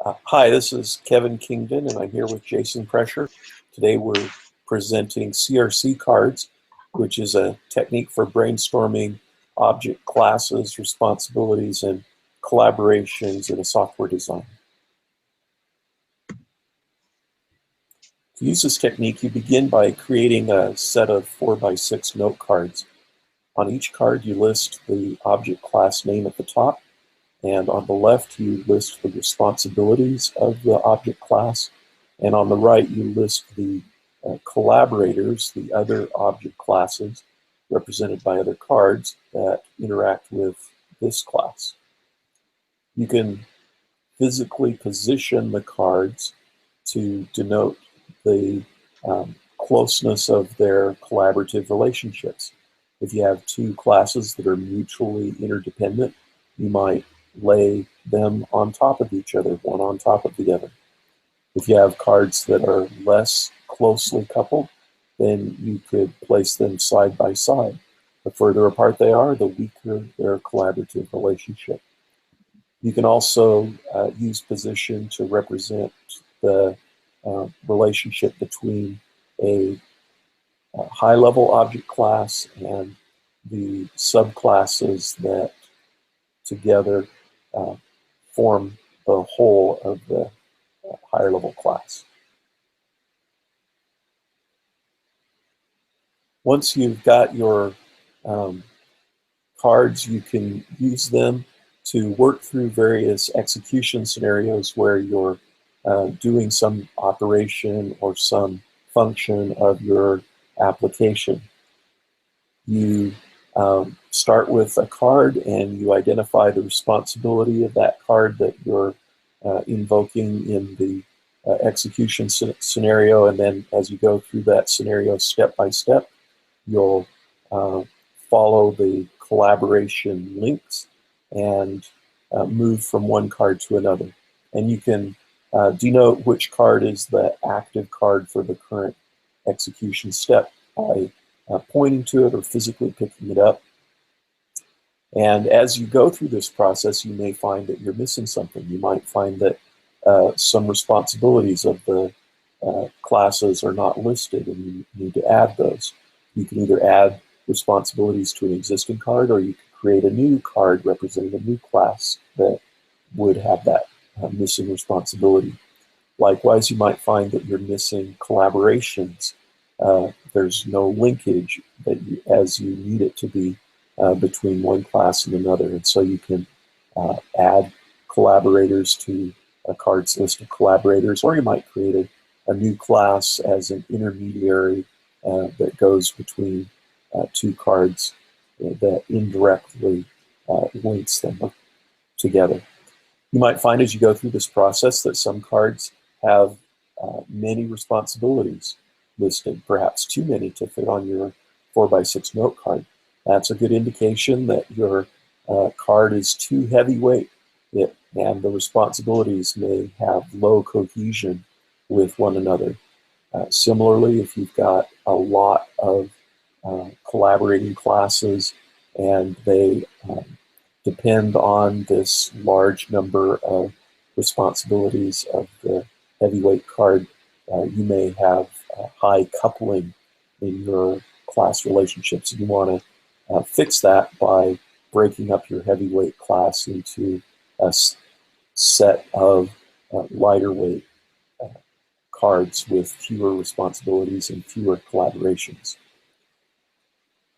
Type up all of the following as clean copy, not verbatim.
Hi, this is Kevin Kingdon, and I'm here with Jason Presher. Today we're presenting CRC cards, which is a technique for brainstorming object classes, responsibilities, and collaborations in a software design. To use this technique, you begin by creating a set of 4x6 note cards. On each card, you list the object class name at the top, and on the left, you list the responsibilities of the object class. And on the right, you list the collaborators, the other object classes, represented by other cards that interact with this class. You can physically position the cards to denote the closeness of their collaborative relationships. If you have two classes that are mutually interdependent, you might lay them on top of each other, one on top of the other. If you have cards that are less closely coupled, then you could place them side by side. The further apart they are, the weaker their collaborative relationship. You can also use position to represent the relationship between a high-level object class and the subclasses that together form the whole of the higher level class. Once you've got your cards, you can use them to work through various execution scenarios where you're doing some operation or some function of your application. You start with a card and you identify the responsibility of that card that you're invoking in the execution scenario, and then as you go through that scenario step by step, you'll follow the collaboration links and move from one card to another. And you can denote which card is the active card for the current execution step by pointing to it or physically picking it up. And as you go through this process, you may find that you're missing something. You might find that some responsibilities of the classes are not listed and you need to add those. You can either add responsibilities to an existing card, or you can create a new card representing a new class that would have that missing responsibility. Likewise, you might find that you're missing collaborations. There's no linkage that as you need it to be between one class and another. And so you can add collaborators to a card's list of collaborators, or you might create a new class as an intermediary that goes between two cards that indirectly links them together. You might find as you go through this process that some cards have many responsibilities listed, perhaps too many to fit on your 4x6 note card. That's a good indication that your card is too heavyweight, and the responsibilities may have low cohesion with one another. Similarly, if you've got a lot of collaborating classes and they depend on this large number of responsibilities of the heavyweight card, you may have high coupling in your class relationships. And you want to fix that by breaking up your heavyweight class into a set of lighter weight cards with fewer responsibilities and fewer collaborations.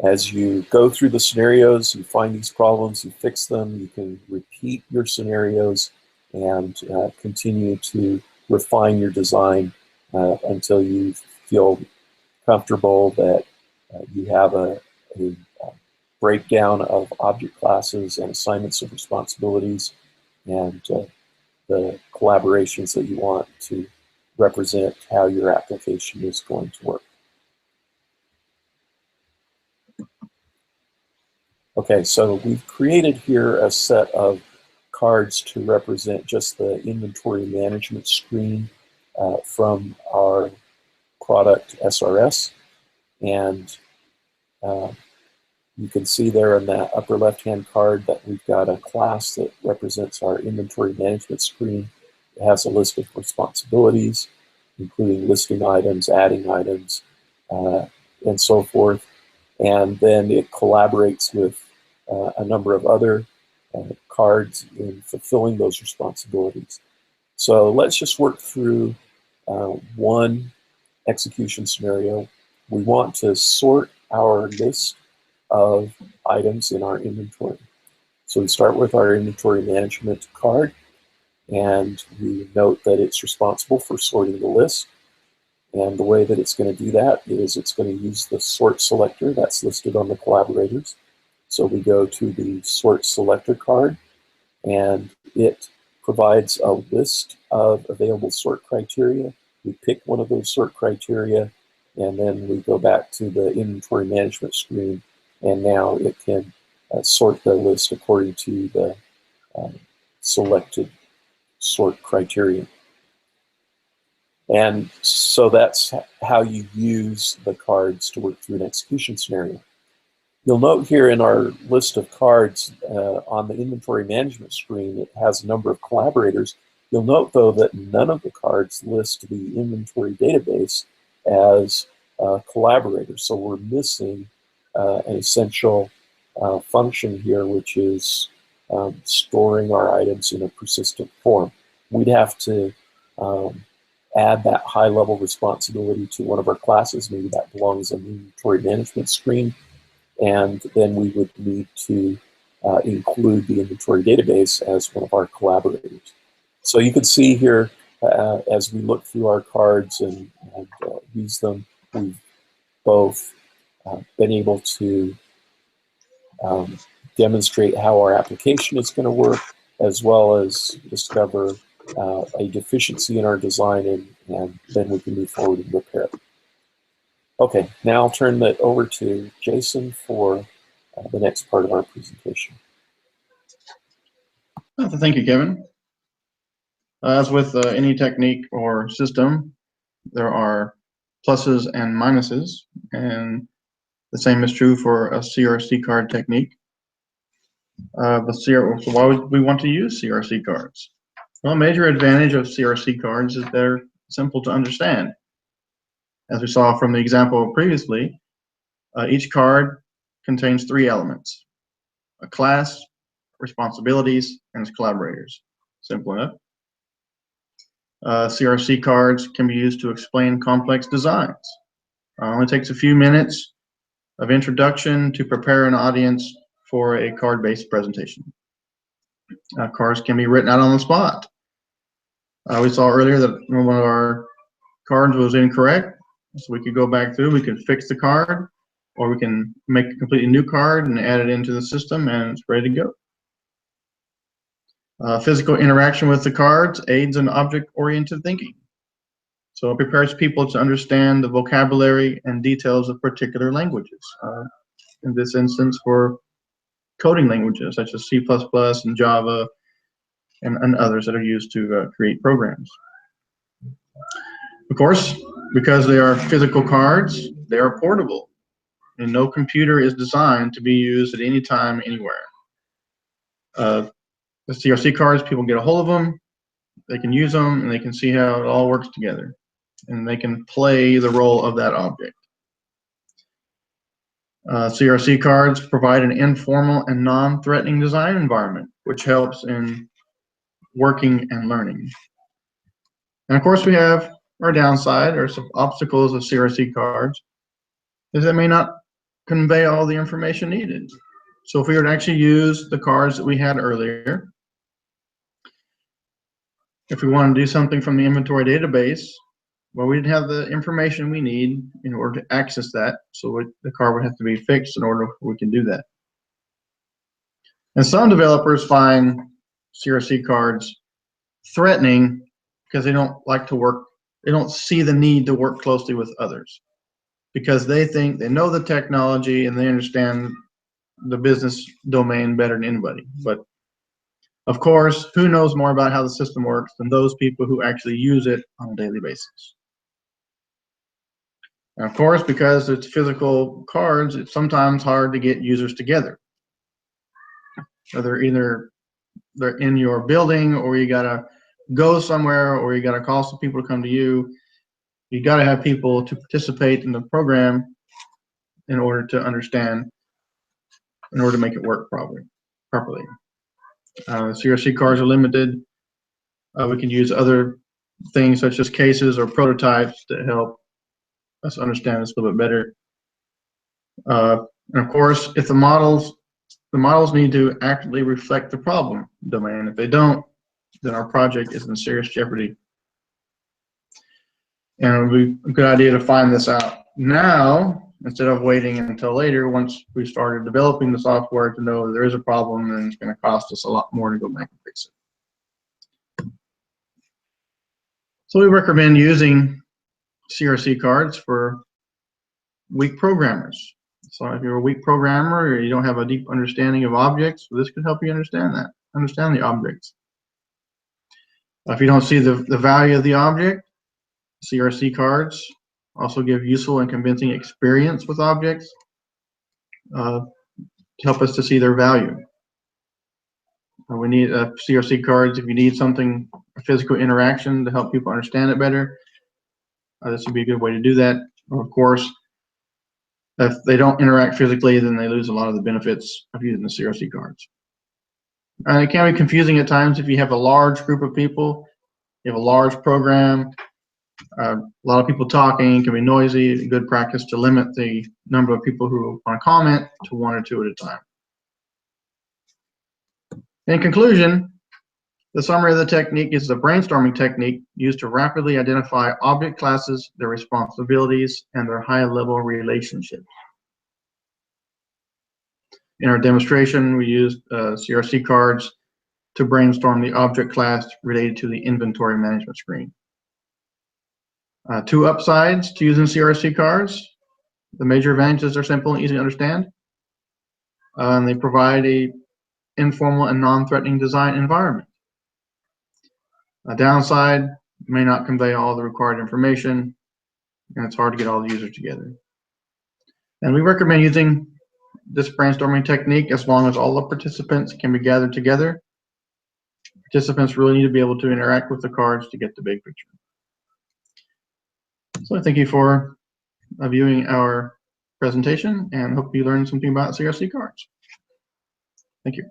As you go through the scenarios, you find these problems, you fix them, you can repeat your scenarios and continue to refine your design until you feel comfortable that you have a breakdown of object classes and assignments of responsibilities and the collaborations that you want to represent how your application is going to work. Okay, so we've created here a set of cards to represent just the inventory management screen from our product SRS. And you can see there in that upper left-hand card that we've got a class that represents our inventory management screen. has a list of responsibilities, including listing items, adding items, and so forth. And then it collaborates with a number of other cards in fulfilling those responsibilities. So let's just work through one execution scenario. We want to sort our list of items in our inventory. So we start with our inventory management card, and we note that it's responsible for sorting the list. And the way that it's going to do that is it's going to use the sort selector that's listed on the collaborators. So we go to the sort selector card, and it provides a list of available sort criteria. We pick one of those sort criteria, and then we go back to the inventory management screen, and now it can sort the list according to the selected sort criteria. And so that's how you use the cards to work through an execution scenario. You'll note here in our list of cards on the inventory management screen, it has a number of collaborators. You'll note, though, that none of the cards list the inventory database as collaborators. So we're missing an essential function here, which is storing our items in a persistent form. We'd have to add that high-level responsibility to one of our classes. Maybe that belongs on the inventory management screen. And then we would need to include the inventory database as one of our collaborators. So you can see here, as we look through our cards and use them, we've both been able to demonstrate how our application is going to work, as well as discover a deficiency in our design, and then we can move forward and repair it. Okay, now I'll turn that over to Jason for the next part of our presentation. Thank you, Kevin. As with any technique or system, there are pluses and minuses, and the same is true for a CRC card technique. So why would we want to use CRC cards? Well, a major advantage of CRC cards is they're simple to understand. As we saw from the example previously, each card contains 3 elements: a class, responsibilities, and its collaborators. Simple enough. CRC cards can be used to explain complex designs. It only takes a few minutes of introduction to prepare an audience for a card-based presentation. Cards can be written out on the spot. We saw earlier that one of our cards was incorrect, so we could go back through, we can fix the card, or we can make a completely new card and add it into the system, and it's ready to go. Physical interaction with the cards aids in object-oriented thinking. So it prepares people to understand the vocabulary and details of particular languages. In this instance, for coding languages such as C++ and Java and others that are used to create programs. Of course, because they are physical cards, they are portable, and no computer is designed to be used at any time, anywhere. The CRC cards, people get a hold of them, they can use them, and they can see how it all works together, and they can play the role of that object. CRC cards provide an informal and non-threatening design environment, which helps in working and learning. And of course, we have our downside, or some obstacles of CRC cards, is they may not convey all the information needed. So if we were to actually use the cards that we had earlier, if we want to do something from the inventory database, well, we'd have the information we need in order to access that, so the card would have to be fixed in order we can do that. And some developers find CRC cards threatening because they don't like to work, they don't see the need to work closely with others, because they think they know the technology and they understand the business domain better than anybody. But of course, who knows more about how the system works than those people who actually use it on a daily basis? And of course, because it's physical cards, it's sometimes hard to get users together. Either they're in your building, or you gotta go somewhere or you got to call some people to come to you, you got to have people to participate in the program in order to understand, in order to make it work properly. CRC cards are limited. We can use other things such as cases or prototypes to help us understand this a little bit better. And of course, if the models need to accurately reflect the problem domain. If they don't, then our project is in serious jeopardy. And it would be a good idea to find this out now instead of waiting until later once we started developing the software to know there is a problem and it's going to cost us a lot more to go back and fix it. So we recommend using CRC cards for weak programmers. So if you're a weak programmer or you don't have a deep understanding of objects, this could help you understand the objects. If you don't see the value of the object, CRC cards also give useful and convincing experience with objects to help us to see their value. We need CRC cards if you need something, a physical interaction to help people understand it better. This would be a good way to do that. Of course, if they don't interact physically, then they lose a lot of the benefits of using the CRC cards. It can be confusing at times if you have a large group of people, you have a large program, a lot of people talking, can be noisy. Good practice to limit the number of people who want to comment to 1 or 2 at a time. In conclusion, the summary of the technique is the brainstorming technique used to rapidly identify object classes, their responsibilities, and their high-level relationships. In our demonstration, we used CRC cards to brainstorm the object class related to the inventory management screen. 2 upsides to using CRC cards. The major advantages are simple and easy to understand. And they provide a informal and non-threatening design environment. A downside may not convey all the required information, and it's hard to get all the users together. And we recommend using this brainstorming technique as long as all the participants can be gathered together. Participants really need to be able to interact with the cards to get the big picture. So I thank you for viewing our presentation and hope you learned something about CRC cards. Thank you.